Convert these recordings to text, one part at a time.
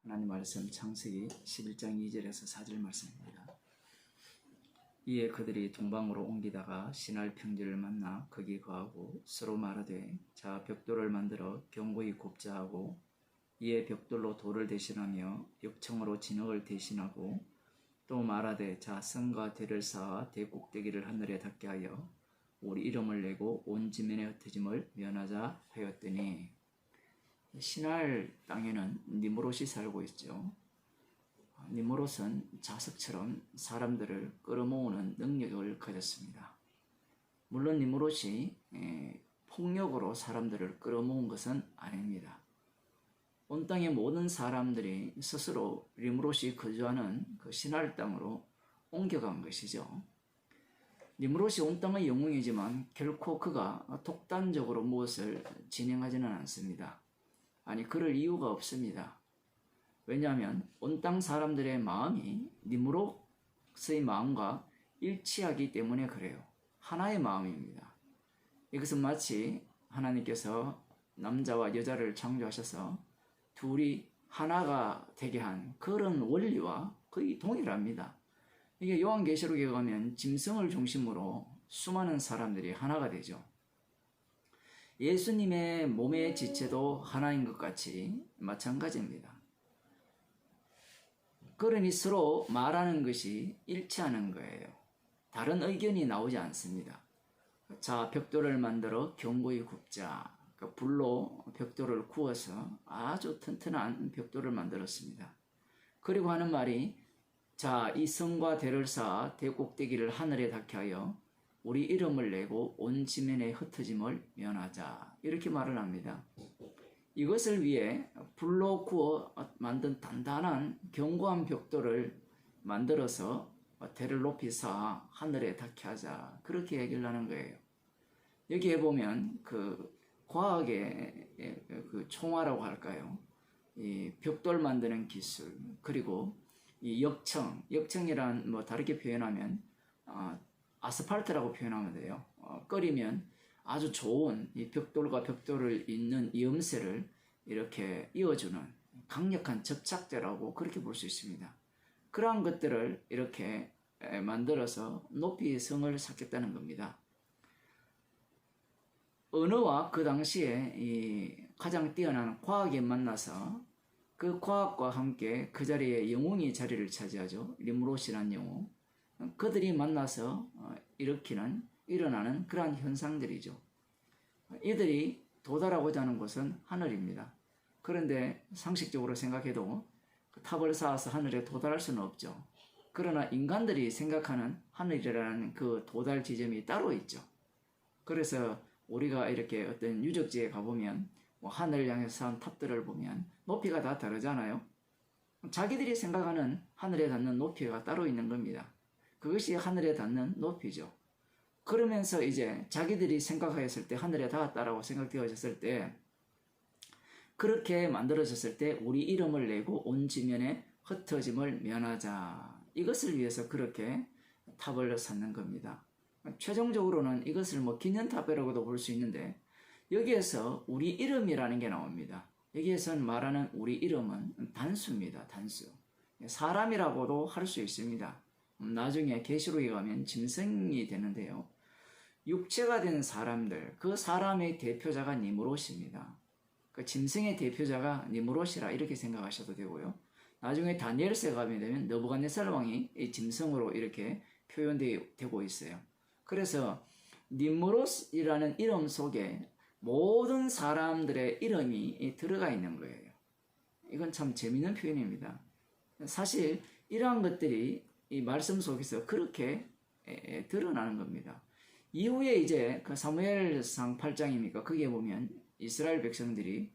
하나님 말씀 창세기 11장 2절에서 4절 말씀입니다. 이에 그들이 동방으로 옮기다가 시날 평지를 만나 거기 거하고 서로 말하되 자 벽돌을 만들어 견고히 굽자 하고 이에 벽돌로 돌을 대신하며 역청으로 진흙을 대신하고 또 말하되 자 성과 대를 쌓아 대꼭대기를 하늘에 닿게 하여 우리 이름을 내고 온 지면에 흩어짐을 면하자 하였더니 시날 땅에는 니므롯이 살고 있죠. 니므롯은 자석처럼 사람들을 끌어모으는 능력을 가졌습니다. 물론 니므롯이 폭력으로 사람들을 끌어모은 것은 아닙니다. 온 땅의 모든 사람들이 스스로 니므롯이 거주하는 그 시날 땅으로 옮겨간 것이죠. 니므롯이 온 땅의 영웅이지만 결코 그가 독단적으로 무엇을 진행하지는 않습니다. 아니, 그럴 이유가 없습니다. 왜냐하면 온 땅 사람들의 마음이 니므롯의 마음과 일치하기 때문에 그래요. 하나의 마음입니다. 이것은 마치 하나님께서 남자와 여자를 창조하셔서 둘이 하나가 되게 한 그런 원리와 거의 동일합니다. 이게 요한계시록에 가면 짐승을 중심으로 수많은 사람들이 하나가 되죠. 예수님의 몸의 지체도 하나인 것 같이 마찬가지입니다. 그러니 서로 말하는 것이 일치하는 거예요. 다른 의견이 나오지 않습니다. 자, 벽돌을 만들어 견고히 굽자. 불로 벽돌을 구워서 아주 튼튼한 벽돌을 만들었습니다. 그리고 하는 말이 자, 이 성과 대를 쌓아 대꼭대기를 하늘에 닿게 하여 우리 이름을 내고 온 지면에 흩어짐을 면하자. 이렇게 말을 합니다. 이것을 위해 불로 구워 만든 단단한 견고한 벽돌을 만들어서 대를 높이 쌓아 하늘에 닿게 하자. 그렇게 얘기를 하는 거예요. 여기에 보면 그 과학의 그 총화라고 할까요? 이 벽돌 만드는 기술, 그리고 이 역청이란 뭐 다르게 표현하면 아스팔트라고 표현하면 돼요. 끓이면 아주 좋은 이 벽돌과 벽돌을 잇는 이음새를 이렇게 이어주는 강력한 접착제라고 그렇게 볼 수 있습니다. 그러한 것들을 이렇게 만들어서 높이 성을 쌓겠다는 겁니다. 언어와 그 당시에 이 가장 뛰어난 과학이 만나서 그 과학과 함께 그 자리에 영웅이 자리를 차지하죠. 니므롯이라는 영웅. 그들이 만나서 일어나는 그러한 현상들이죠. 이들이 도달하고자 하는 곳은 하늘입니다. 그런데 상식적으로 생각해도 탑을 쌓아서 하늘에 도달할 수는 없죠. 그러나 인간들이 생각하는 하늘이라는 그 도달 지점이 따로 있죠. 그래서 우리가 이렇게 어떤 유적지에 가보면 하늘을 향해서 쌓은 탑들을 보면 높이가 다 다르잖아요. 자기들이 생각하는 하늘에 닿는 높이가 따로 있는 겁니다. 그것이 하늘에 닿는 높이죠. 그러면서 이제 자기들이 생각하였을 때 하늘에 닿았다라고 생각되어졌을 때 그렇게 만들어졌을 때 우리 이름을 내고 온 지면에 흩어짐을 면하자. 이것을 위해서 그렇게 탑을 쌓는 겁니다. 최종적으로는 이것을 뭐 기념탑이라고도 볼 수 있는데 여기에서 우리 이름이라는 게 나옵니다. 여기에서 말하는 우리 이름은 단수입니다. 단수. 사람이라고도 할 수 있습니다. 나중에 계시록에 가면 짐승이 되는데요. 육체가 된 사람들, 그 사람의 대표자가 니므롯입니다. 그 짐승의 대표자가 니므롯이라 이렇게 생각하셔도 되고요. 나중에 다니엘서에 가면 되면 느부갓네살 왕이 이 짐승으로 이렇게 표현되고 있어요. 그래서 니므롯이라는 이름 속에 모든 사람들의 이름이 들어가 있는 거예요. 이건 참 재미있는 표현입니다. 사실 이러한 것들이 이 말씀 속에서 그렇게 드러나는 겁니다. 이후에 이제 그 사무엘상 8장입니까? 거기에 보면 이스라엘 백성들이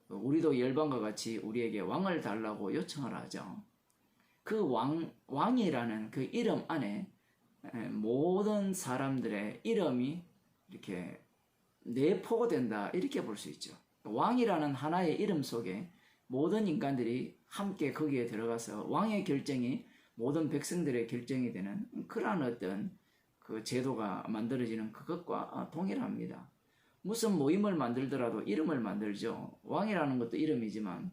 우리도 열방과 같이 우리에게 왕을 달라고 요청을 하죠. 그 왕이라는 그 이름 안에 모든 사람들의 이름이 이렇게 내포된다, 이렇게 볼 수 있죠. 왕이라는 하나의 이름 속에 모든 인간들이 함께 거기에 들어가서 왕의 결정이 모든 백성들의 결정이 되는 그러한 어떤 그 제도가 만들어지는 그것과 동일합니다. 무슨 모임을 만들더라도 이름을 만들죠. 왕이라는 것도 이름이지만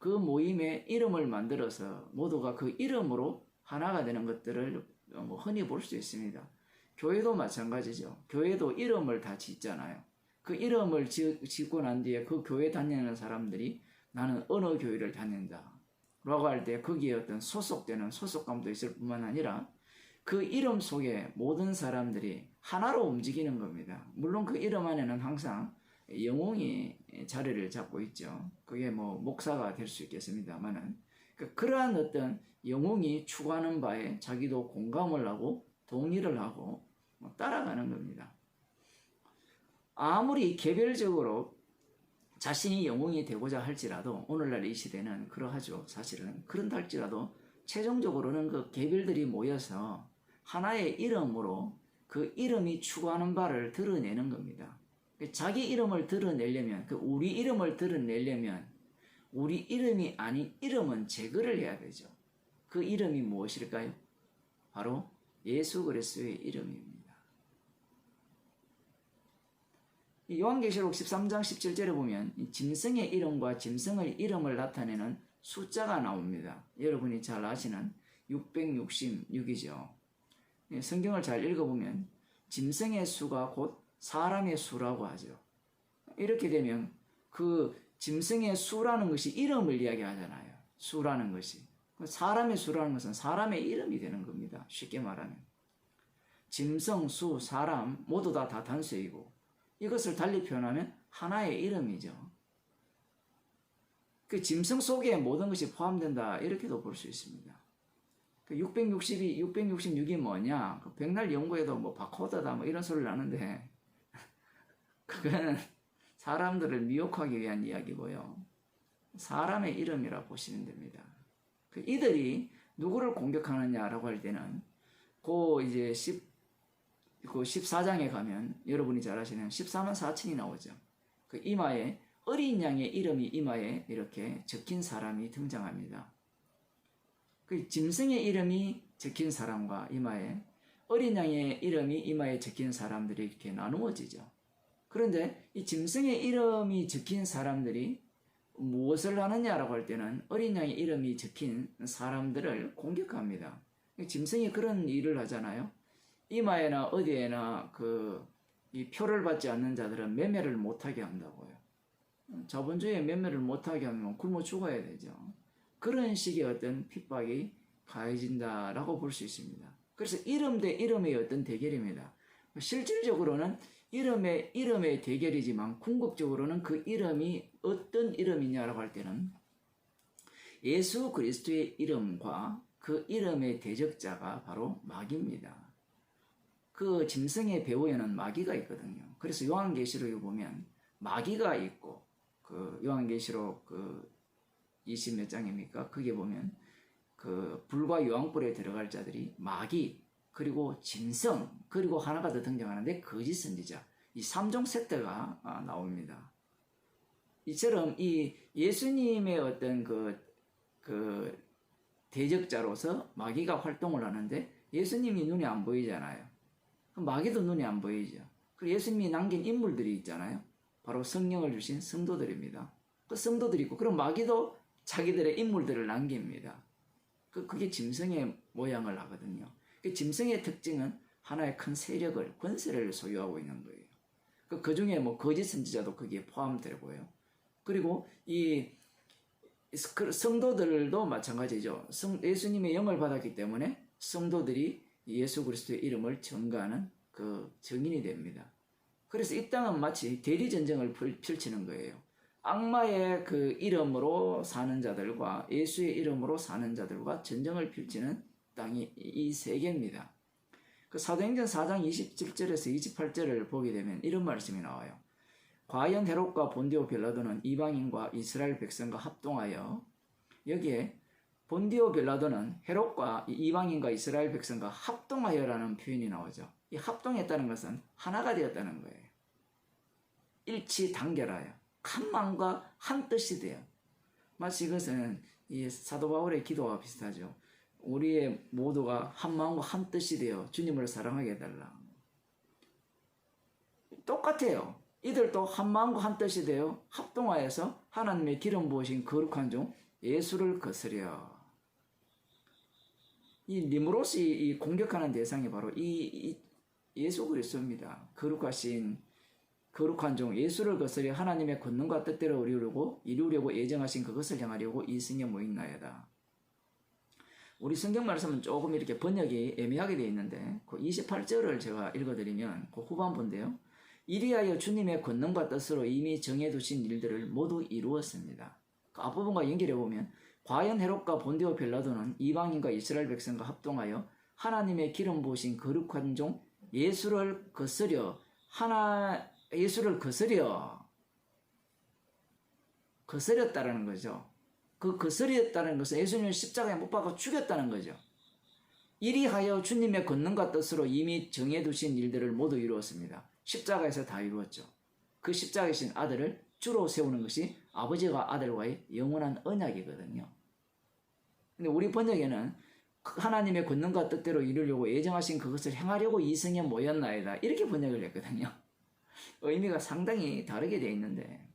그 모임에 이름을 만들어서 모두가 그 이름으로 하나가 되는 것들을 흔히 볼 수 있습니다. 교회도 마찬가지죠. 교회도 이름을 다 짓잖아요. 그 이름을 짓고 난 뒤에 그 교회 다니는 사람들이 나는 어느 교회를 다닌다 라고 할 때 거기에 어떤 소속되는 소속감도 있을 뿐만 아니라 그 이름 속에 모든 사람들이 하나로 움직이는 겁니다. 물론 그 이름 안에는 항상 영웅이 자리를 잡고 있죠. 그게 뭐 목사가 될 수 있겠습니다만은 그러한 어떤 영웅이 추구하는 바에 자기도 공감을 하고 동의를 하고 따라가는 겁니다. 아무리 개별적으로 자신이 영웅이 되고자 할지라도 오늘날 이 시대는 그러하죠. 사실은 그런다 할지라도 최종적으로는 그 개별들이 모여서 하나의 이름으로 그 이름이 추구하는 바를 드러내는 겁니다. 자기 이름을 드러내려면 우리 이름을 드러내려면 우리 이름이 아닌 이름은 제거를 해야 되죠. 그 이름이 무엇일까요? 바로 예수 그리스도의 이름입니다. 요한계시록 13장 17절에 보면 짐승의 이름과 짐승의 이름을 나타내는 숫자가 나옵니다. 여러분이 잘 아시는 666이죠. 성경을 잘 읽어보면 짐승의 수가 곧 사람의 수라고 하죠. 이렇게 되면 그 짐승의 수라는 것이 이름을 이야기하잖아요. 수라는 것이. 사람의 수라는 것은 사람의 이름이 되는 겁니다. 쉽게 말하면. 짐승, 수, 사람 모두 다 단수이고 이것을 달리 표현하면 하나의 이름이죠. 그 짐승 속에 모든 것이 포함된다 이렇게도 볼 수 있습니다. 그 666이 뭐냐? 그 백날 연구에도 뭐 바코드다 뭐 이런 소리를 하는데 그거는 사람들을 미혹하기 위한 이야기고요. 사람의 이름이라 보시면 됩니다. 그 이들이 누구를 공격하느냐라고 할 때는 이제 14장에 가면 여러분이 잘 아시는 14만 4천이 나오죠. 그 이마에 어린 양의 이름이 이마에 이렇게 적힌 사람이 등장합니다. 그 짐승의 이름이 적힌 사람과 이마에 어린 양의 이름이 이마에 적힌 사람들이 이렇게 나누어지죠. 그런데 이 짐승의 이름이 적힌 사람들이 무엇을 하느냐라고 할 때는 어린 양의 이름이 적힌 사람들을 공격합니다. 짐승이 그런 일을 하잖아요. 이마에나 어디에나 이 표를 받지 않는 자들은 매매를 못하게 한다고요. 자본주의에 매매를 못하게 하면 굶어 죽어야 되죠. 그런 식의 어떤 핍박이 가해진다라고 볼 수 있습니다. 그래서 이름 대 이름의 어떤 대결입니다. 실질적으로는 이름의 대결이지만 궁극적으로는 그 이름이 어떤 이름이냐라고 할 때는 예수 그리스도의 이름과 그 이름의 대적자가 바로 마귀입니다. 그 짐승의 배후에는 마귀가 있거든요. 그래서 요한계시록에 보면 마귀가 있고 그 요한계시록 20몇 장입니까? 거기에 보면 그 불과 유황불에 들어갈 자들이 마귀 그리고 짐승 그리고 하나가 더 등장하는데 거짓 선지자 이 3종 세트가 나옵니다. 이처럼 이 예수님의 어떤 그 대적자로서 마귀가 활동을 하는데 예수님이 눈에 안 보이잖아요. 마귀도 눈에 안 보이죠. 그리고 예수님이 남긴 인물들이 있잖아요. 바로 성령을 주신 성도들입니다. 그 성도들이 있고 그럼 마귀도 자기들의 인물들을 남깁니다. 그게 짐승의 모양을 하거든요. 그 짐승의 특징은 하나의 큰 세력을 권세를 소유하고 있는 거예요. 그 중에 뭐 거짓 선지자도 거기에 포함되고요. 그리고 이 성도들도 마찬가지죠. 예수님의 영을 받았기 때문에 성도들이 예수 그리스도의 이름을 전가하는 그 증인이 됩니다. 그래서 이 땅은 마치 대리전쟁을 펼치는 거예요. 악마의 그 이름으로 사는 자들과 예수의 이름으로 사는 자들과 전쟁을 펼치는 땅이 이 세계입니다. 그 사도행전 4장 27절에서 28절을 보게 되면 이런 말씀이 나와요. 과연 헤롯과 본디오 빌라도는 이방인과 이스라엘 백성과 합동하여 여기에 본디오 빌라도는 헤롯과 이방인과 이스라엘 백성과 합동하여라는 표현이 나오죠. 이 합동했다는 것은 하나가 되었다는 거예요. 일치단결하여 한 마음과 한 뜻이 돼요. 마치 이것은 이 사도 바울의 기도와 비슷하죠. 우리의 모두가 한 마음과 한 뜻이 되어 주님을 사랑하게 해달라. 똑같아요. 이들도 한 마음과 한 뜻이 되어 합동하여서 하나님의 기름 부으신 거룩한 종 예수를 거스려. 이 니무롯이 이 공격하는 대상이 바로 이 예수 그리스도입니다. 거룩한 종 예수를 거스려 하나님의 권능과 뜻대로 이루려고 예정하신 그것을 향하려고 이 성에 모인나이다. 우리 성경 말씀은 조금 이렇게 번역이 애매하게 되어 있는데 그 28절을 제가 읽어드리면 그 후반부인데요. 이리하여 주님의 권능과 뜻으로 이미 정해두신 일들을 모두 이루었습니다. 그 앞부분과 연결해보면 과연 헤롯과 본디오 빌라도는 이방인과 이스라엘 백성과 합동하여 하나님의 기름 부으신 거룩한 종 예수를 거스렸다라는 거죠. 그 거스렸다는 것은 예수님을 십자가에 못 박아 죽였다는 거죠. 이리하여 주님의 권능과 뜻으로 이미 정해두신 일들을 모두 이루었습니다. 십자가에서 다 이루었죠. 그 십자가이신 아들을 주로 세우는 것이 아버지와 아들과의 영원한 언약이거든요. 근데 우리 번역에는 하나님의 권능과 뜻대로 이루려고 예정하신 그것을 행하려고 이 성에 모였나이다. 이렇게 번역을 했거든요. 의미가 상당히 다르게 되어 있는데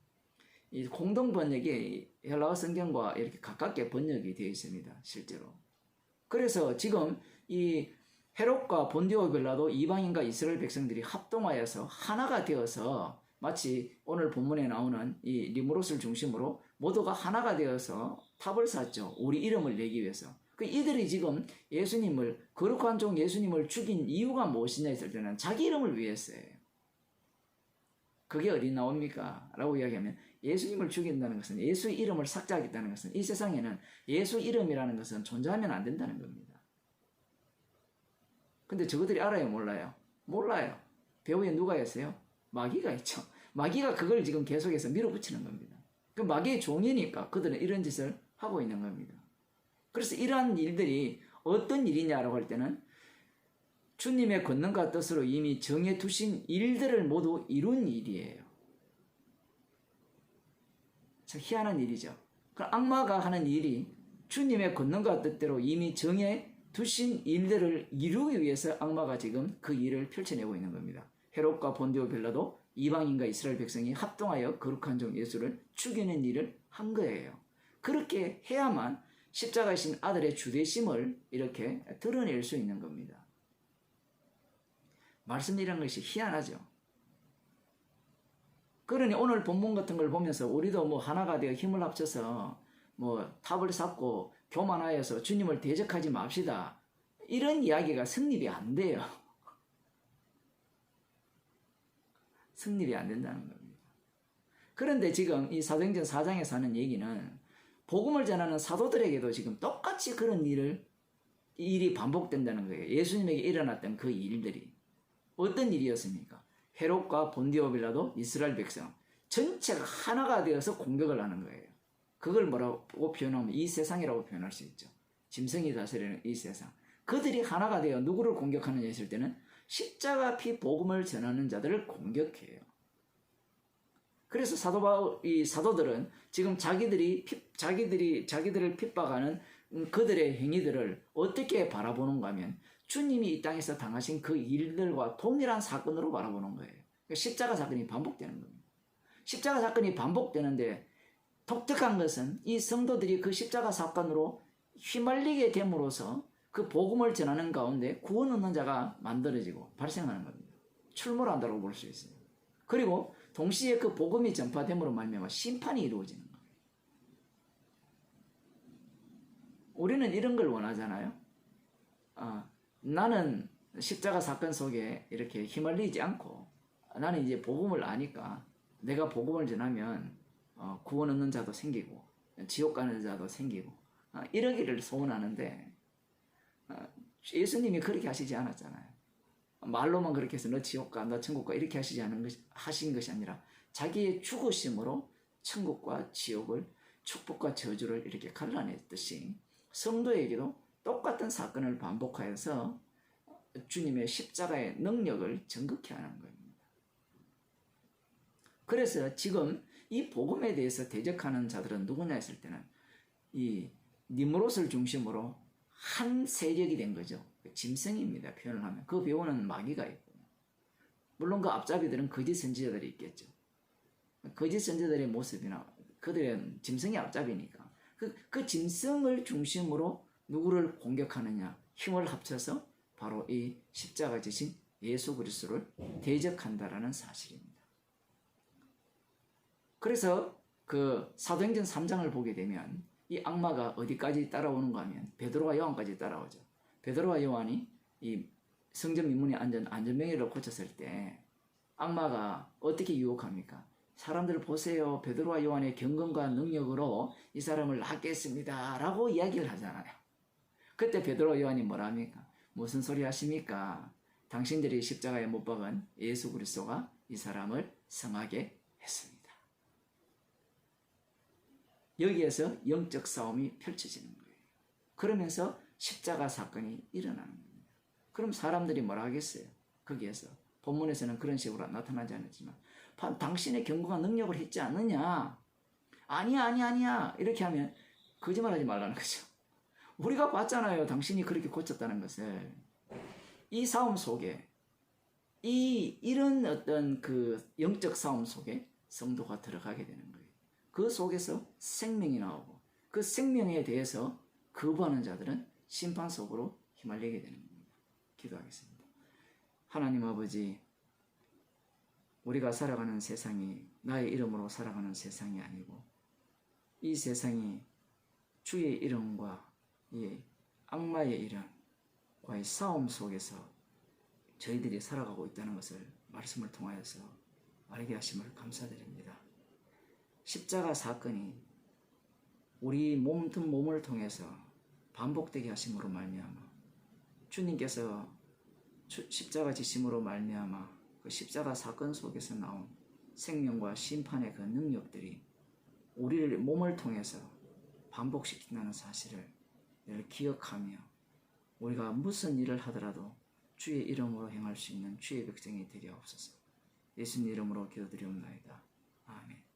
이 공동 번역이 헬라어 성경과 이렇게 가깝게 번역이 되어 있습니다. 실제로. 그래서 지금 이 헤롯과 본디오 빌라도 이방인과 이스라엘 백성들이 합동하여서 하나가 되어서 마치 오늘 본문에 나오는 이 니무롯을 중심으로 모두가 하나가 되어서 탑을 쌌죠. 우리 이름을 내기 위해서. 그 이들이 지금 거룩한 종 예수님을 죽인 이유가 무엇이냐 했을 때는 자기 이름을 위해서예요. 그게 어디 나옵니까? 라고 이야기하면 예수님을 죽인다는 것은 예수 이름을 삭제하겠다는 것은 이 세상에는 예수 이름이라는 것은 존재하면 안 된다는 겁니다. 근데 저것들이 알아요? 몰라요? 몰라요. 배후에 누가 있어요? 마귀가 있죠. 마귀가 그걸 지금 계속해서 밀어붙이는 겁니다. 그 마귀의 종이니까 그들은 이런 짓을 하고 있는 겁니다. 그래서 이러한 일들이 어떤 일이냐라고 할 때는 주님의 권능과 뜻으로 이미 정해두신 일들을 모두 이룬 일이에요. 참 희한한 일이죠. 그럼 악마가 하는 일이 주님의 권능과 뜻대로 이미 정해두신 일들을 이루기 위해서 악마가 지금 그 일을 펼쳐내고 있는 겁니다. 헤롯과 본디오 빌라도 이방인과 이스라엘 백성이 합동하여 거룩한 종 예수를 죽이는 일을 한 거예요. 그렇게 해야만 십자가이신 아들의 주되심을 이렇게 드러낼 수 있는 겁니다. 말씀이라는 것이 희한하죠. 그러니 오늘 본문 같은 걸 보면서 우리도 뭐 하나가 되어 힘을 합쳐서 뭐 탑을 쌓고 교만하여서 주님을 대적하지 맙시다. 이런 이야기가 성립이 안 돼요. 성립이 안 된다는 겁니다. 그런데 지금 이 사도행전 4장에서 하는 얘기는 복음을 전하는 사도들에게도 지금 똑같이 그런 일이 반복된다는 거예요. 예수님에게 일어났던 그 일들이. 어떤 일이었습니까? 헤롯과 본디오 빌라도 이스라엘 백성 전체가 하나가 되어서 공격을 하는 거예요. 그걸 뭐라고 표현하면 이 세상이라고 표현할 수 있죠. 짐승이 다스리는 이 세상. 그들이 하나가 되어 누구를 공격하느냐 했을 때는 십자가 피 복음을 전하는 자들을 공격해요. 그래서 사도들은 지금 자기들을 핍박하는 그들의 행위들을 어떻게 바라보는가 하면 주님이 이 땅에서 당하신 그 일들과 동일한 사건으로 바라보는 거예요. 그러니까 십자가 사건이 반복되는 겁니다. 십자가 사건이 반복되는데 독특한 것은 이 성도들이 그 십자가 사건으로 휘말리게 됨으로써 그 복음을 전하는 가운데 구원 얻는 자가 만들어지고 발생하는 겁니다. 출몰한다고 볼 수 있어요. 그리고 동시에 그 복음이 전파됨으로 말미암아 심판이 이루어지는 거예요. 우리는 이런 걸 원하잖아요. 나는 십자가 사건 속에 이렇게 휘말리지 않고 나는 이제 복음을 아니까 내가 복음을 전하면 구원 얻는 자도 생기고 지옥 가는 자도 생기고 이러기를 소원하는데 예수님이 그렇게 하시지 않았잖아요. 말로만 그렇게 해서 너 지옥 가, 너 천국 가 이렇게 하신 것이 아니라 자기의 죽으심으로 천국과 지옥을 축복과 저주를 이렇게 갈라냈듯이 성도에게도 똑같은 사건을 반복하여서 주님의 십자가의 능력을 전극케 하는 겁니다. 그래서 지금 이 복음에 대해서 대적하는 자들은 누구냐 했을 때는 이 니무롯을 중심으로 한 세력이 된 거죠. 짐승입니다. 표현을 하면. 그 배우는 마귀가 있고 물론 그 앞잡이들은 거짓 선지자들이 있겠죠. 거짓 선지자들의 모습이나 그들은 짐승의 앞잡이니까 그 짐승을 중심으로 누구를 공격하느냐? 힘을 합쳐서 바로 이 십자가 지신 예수 그리스도를 대적한다라는 사실입니다. 그래서 그 사도행전 3장을 보게 되면 이 악마가 어디까지 따라오는가 하면 베드로와 요한까지 따라오죠. 베드로와 요한이 이 성전 민문에 앉은 안전병이를 고쳤을 때 악마가 어떻게 유혹합니까? 사람들 보세요. 베드로와 요한의 경건과 능력으로 이 사람을 낫겠습니다. 라고 이야기를 하잖아요. 그때 베드로와 요한이 뭐라 합니까? 무슨 소리 하십니까? 당신들이 십자가에 못 박은 예수 그리스도가 이 사람을 성하게 했습니다. 여기에서 영적 싸움이 펼쳐지는 거예요. 그러면서 십자가 사건이 일어나는 겁니다. 그럼 사람들이 뭐라 하겠어요? 거기에서 본문에서는 그런 식으로 나타나지 않았지만 당신의 경고가 능력을 했지 않느냐? 아니야 이렇게 하면 거짓말하지 말라는 거죠. 우리가 봤잖아요. 당신이 그렇게 고쳤다는 것을. 이 싸움 속에 이런 어떤 그 영적 싸움 속에 성도가 들어가게 되는 거예요. 그 속에서 생명이 나오고 그 생명에 대해서 거부하는 자들은 심판 속으로 휘말리게 되는 겁니다. 기도하겠습니다. 하나님 아버지, 우리가 살아가는 세상이 나의 이름으로 살아가는 세상이 아니고 이 세상이 주의 이름과 이 악마의 이름과의 싸움 속에서 저희들이 살아가고 있다는 것을 말씀을 통하여서 알게 하심을 감사드립니다. 십자가 사건이 우리 몸을 통해서 반복되게 하심으로 말미암아 주님께서 십자가 지심으로 말미암아 그 십자가 사건 속에서 나온 생명과 심판의 그 능력들이 우리를 몸을 통해서 반복시킨다는 사실을 늘 기억하며 우리가 무슨 일을 하더라도 주의 이름으로 행할 수 있는 주의 백성이 되게 하옵소서. 예수님 이름으로 기도드리옵나이다. 아멘.